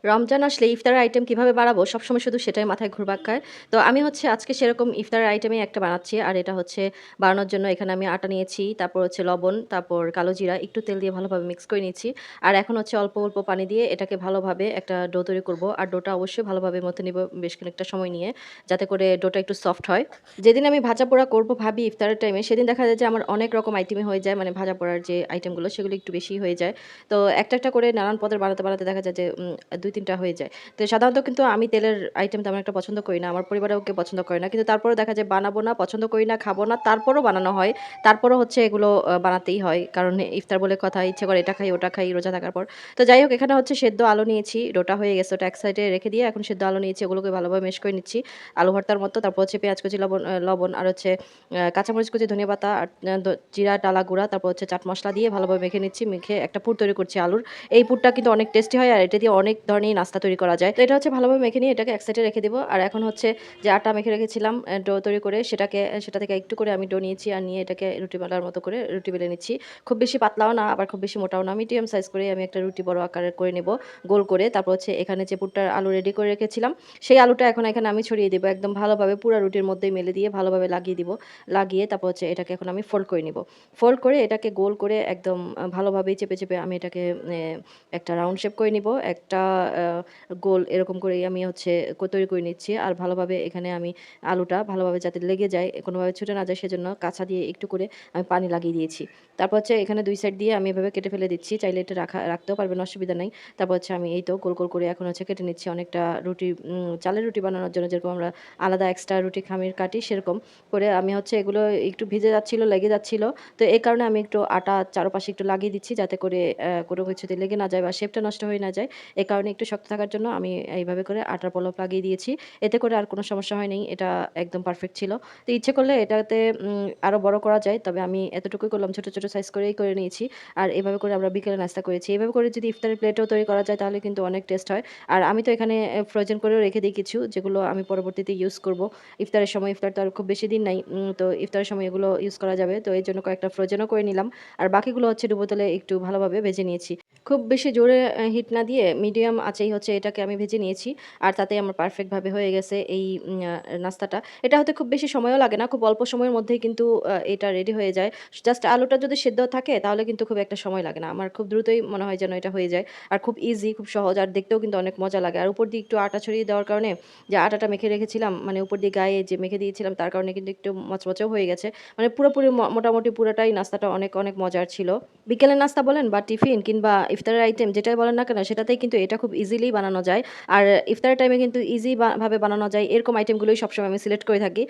রমজান আসলে ইফতারের আইটেম কিভাবে বানাবো সবসময় শুধু সেটাই মাথায় ঘুরপাক খায়। তো আমি হচ্ছে আজকে সেরকম ইফতারের আইটেমই একটা বানাচ্ছি। আর এটা হচ্ছে বানানোর জন্য এখানে আমি আটা নিয়েছি, তারপর হচ্ছে লবণ, তারপর কালো জিরা, একটু তেল দিয়ে ভালোভাবে মিক্স করে নিচ্ছি। আর এখন হচ্ছে অল্প, অল্প পানি দিয়ে এটাকে ভালোভাবে একটা ডো তৈরি করব। আর ডোটা অবশ্যই ভালোভাবে মথে নিব বেশ খানিকটা সময় নিয়ে, যাতে করে ডোটা একটু সফট হয়। যেদিন আমি ভাজা-পোড়া করব ভাবি ইফতারের টাইমে, সেদিন দেখা যায় যে আমার অনেক রকম আইটেমই হয়ে যায়। মানে ভাজা-পোড়ার যে আইটেমগুলো সেগুলো একটু বেশিই হয়ে যায়। তো একটা, একটা করে নানান পদের বানাতে, বানাতে দেখা যায় যে ২-৩ টা হয়ে যায়। তো সাধারণত কিন্তু আমি তেলের আইটেম তেমন একটা পছন্দ করি না। আমার পরিবারেও কেউ পছন্দ করে না। কিন্তু তারপরেও দেখা যায় বানাবো না, পছন্দ করি না, খাবো না, তারপরও বানানো হয়। তারপরও হচ্ছে এগুলো বানাতেই হয়। কারণ ইফতার বলে কথা, ইচ্ছে করে এটা খাই, ওটা খাই রোজা থাকার পর। তো যাই হোক, এখানে হচ্ছে সেদ্ধ আলু নিয়েছি, ডোটা হয়ে গেছে, ওটা এক সাইডে রেখে দিয়ে এখন সেদ্ধ আলু নিয়েছি, ওগুলোকে ভালোভাবে মেশ করে নিচ্ছি। আলু ভর্তার মতো। তারপর হচ্ছে পেঁয়াজ কুচি, লবণ আর হচ্ছে কাঁচামরিচ কুচি, ধনিয়া পাতা আর জিরা, ডালা গুঁড়া, তারপর হচ্ছে চাট মসলা দিয়ে ভালোভাবে মেখে নিচ্ছি। মেখে একটা পুর তৈরি করছি আলুর। এই পুরটা কিন্তু অনেক টেস্টি হয় আর এটা দিয়ে অনেক ধরনের নাস্তা তৈরি করা যায়। তো এটা হচ্ছে ভালোভাবে মেখে নিয়ে এটাকে এক সাইডে রেখে দিব। আর এখন হচ্ছে যে আটা মেখে রেখেছিলাম ডো তৈরি করে, সেটা থেকে একটু করে আমি ডো নিয়েছি আর নিয়ে এটাকে রুটি বেলার মতো করে রুটি বেলে নিচ্ছি। খুব বেশি পাতলাও না, আবার খুব বেশি মোটাও না। মিডিয়াম সাইজ করে আমি একটা রুটি বড় আকারের করে নেব, গোল করে। তারপর হচ্ছে এখানে যে পুরটার আলু রেডি করে রেখেছিলাম, সেই আলুটা এখন এখানে আমি ছড়িয়ে দিব। একদম ভালোভাবে পুরা রুটির মধ্যেই মেলে দিয়ে ভালোভাবে লাগিয়ে দিব। লাগিয়ে তারপর হচ্ছে এটাকে এখন আমি ফোল্ড করে নিব। ফোল্ড করে এটাকে গোল করে একদম ভালোভাবেই চেপে, চেপে আমি এটাকে একটা রাউন্ড শেপ করে নিব। একটা আ গোল এরকম করেই আমি হচ্ছে তৈরি করে নিচ্ছি। আর ভালোভাবে এখানে আমি আলুটা ভালোভাবে যাতে লেগে যায়, কোনোভাবে ছুটে না যায় সেজন্য কাঁচা দিয়ে একটু করে আমি পানি লাগিয়ে দিয়েছি। তারপর হচ্ছে এখানে ২ সাইড দিয়ে আমি এভাবে কেটে ফেলে দিচ্ছি। চাইলে এটা রাখতেও পারবেন, অসুবিধা নাই। তারপর হচ্ছে আমি এই তো গোল, গোল করে এখন হচ্ছে কেটে নিচ্ছি অনেকটা রুটি, চালের রুটি বানানোর জন্য যেরকম আমরা আলাদা এক্সট্রা রুটি খামির কাটি, সেরকম করে আমি হচ্ছে এগুলো একটু ভিজে যাচ্ছিল, লেগে যাচ্ছিল। তো এই কারণে আমি একটু আটা চারপাশে একটু লাগিয়ে দিচ্ছি, যাতে করে কোনো কিছুতে লেগে না যায় বা শেপটা নষ্ট হয়ে না যায়। এ কারণে একটু শক্ত থাকার জন্য আমি এইভাবে করে আটার পলপ লাগিয়ে দিয়েছি। এতে করে আর কোনো সমস্যা হয়নি। এটা একদম পারফেক্ট ছিল। তো ইচ্ছে করলে এটাতে আরো বড় করা যায়। তবে আমি এতটুকুই করলাম, ছোট, ছোট সাইজ করেই করে নিয়েছি। আর এভাবে করে আমরা বিকেলে নাস্তা করেছি। এভাবে করে যদি ইফতারের প্লেটও তৈরি করা যায় তাহলে কিন্তু অনেক টেস্ট হয়। আর আমি তো এখানে ফ্রোজেন করেও রেখে দেই কিছু, যেগুলো আমি পরবর্তীতে ইউজ করব। ইফতারের সময়, ইফতার তো আর খুব বেশি দিন নাই। তো ইফতারের সময় এগুলো ইউজ করা যাবে। তো এজন্য কয়েকটা ফ্রোজেনও করে নিলাম। আর বাকিগুলো হচ্ছে ডুবো তেলে একটু ভালোভাবে ভেজে নিয়েছি। খুব বেশি জোরে হিট না দিয়ে মিডিয়াম আঁচেই হচ্ছে এটাকে আমি ভেজে নিয়েছি। আর তাতেই আমার পারফেক্ট ভাবে হয়ে গেছে এই নাস্তাটা। এটা হতে খুব বেশি সময়ও লাগে না। খুব অল্প সময়ের মধ্যেই কিন্তু এটা রেডি হয়ে যায়। জাস্ট আলুটা যদি সেদ্ধ থাকে তাহলে কিন্তু খুব একটা সময় লাগে না। আমার খুব দ্রুতই মনে হয় যেন এটা হয়ে যায়। আর খুব ইজি, খুব সহজ আর দেখতেও কিন্তু অনেক মজা লাগে। আর উপর দিয়ে একটু আটা ছড়িয়ে দেওয়ার কারণে, যে আটাটা মেখে রেখেছিলাম, মানে উপর দিয়ে গায়ে যে মেখে দিয়েছিলাম তার কারণে কিন্তু একটু মচমচেও হয়ে গেছে। মানে পুরোপুরি মোটামুটি পুরাটাই নাস্তাটা অনেক, অনেক মজার ছিল। বিকেলের নাস্তা বলেন বা টিফিন কিংবা ইফতারের আইটেম যেটাই বলেন না কেন, সেটাতেই কিন্তু এটা খুব ইজিলি বানানো যায়। আর ইফতারের টাইমে কিন্তু ইজি ভাবে বানানো যায় এরকম আইটেমগুলোই সবসময় আমি সিলেক্ট করে থাকি।